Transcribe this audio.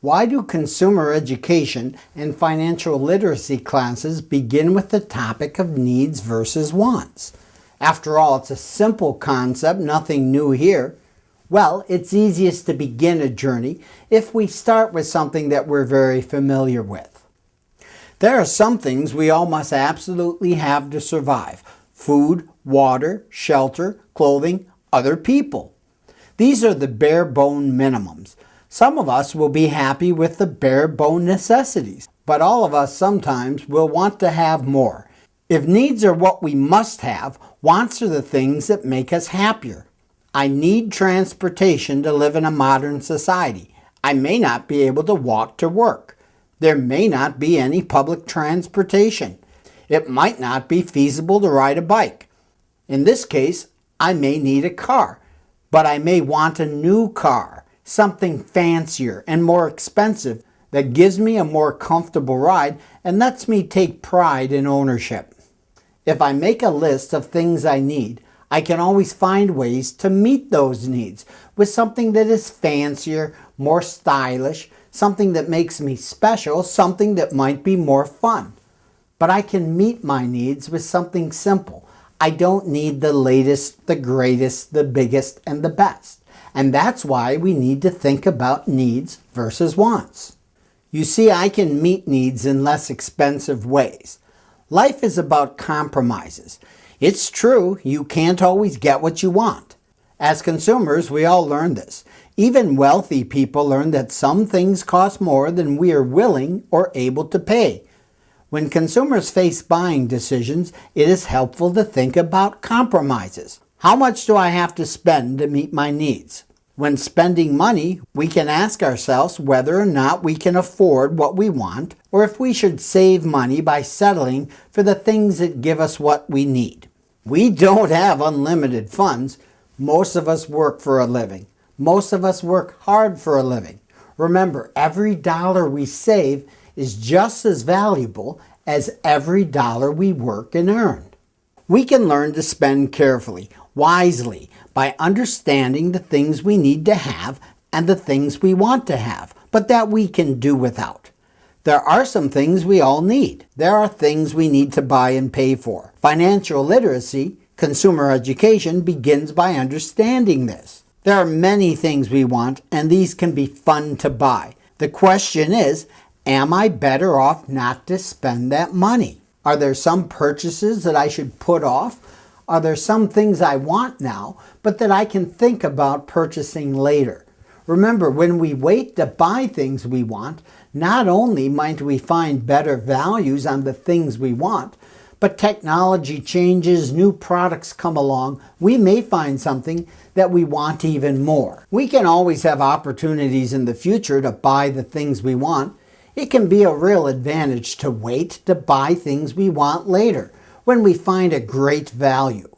Why do consumer education and financial literacy classes begin with the topic of needs versus wants? After all, it's a simple concept, nothing new here. Well, it's easiest to begin a journey if we start with something that we're very familiar with. There are some things we all must absolutely have to survive: food, water, shelter, clothing, other people. These are the bare bone minimums. Some of us will be happy with the bare bone necessities, but all of us sometimes will want to have more. If needs are what we must have, wants are the things that make us happier. I need transportation to live in a modern society. I may not be able to walk to work. There may not be any public transportation. It might not be feasible to ride a bike. In this case, I may need a car, but I may want a new car, something fancier and more expensive that gives me a more comfortable ride and lets me take pride in ownership. If I make a list of things I need, I can always find ways to meet those needs with something that is fancier, more stylish, something that makes me special, something that might be more fun. But I can meet my needs with something simple. I don't need the latest, the greatest, the biggest, and the best. And that's why we need to think about needs versus wants. You see, I can meet needs in less expensive ways. Life is about compromises. It's true, you can't always get what you want. As consumers, we all learn this. Even wealthy people learn that some things cost more than we are willing or able to pay. When consumers face buying decisions, it is helpful to think about compromises. How much do I have to spend to meet my needs? When spending money, we can ask ourselves whether or not we can afford what we want, or if we should save money by settling for the things that give us what we need. We don't have unlimited funds. Most of us work for a living. Most of us work hard for a living. Remember, every dollar we save is just as valuable as every dollar we work and earn. We can learn to spend carefully, wisely, by understanding the things we need to have and the things we want to have, but that we can do without. There are some things we all need. There are things we need to buy and pay for. Financial literacy, consumer education, begins by understanding this. There are many things we want, and these can be fun to buy. The question is, am I better off not to spend that money? Are there some purchases that I should put off? Are there some things I want now, but that I can think about purchasing later? Remember, when we wait to buy things we want, not only might we find better values on the things we want, but technology changes, new products come along, we may find something that we want even more. We can always have opportunities in the future to buy the things we want. It can be a real advantage to wait to buy things we want later when we find a great value.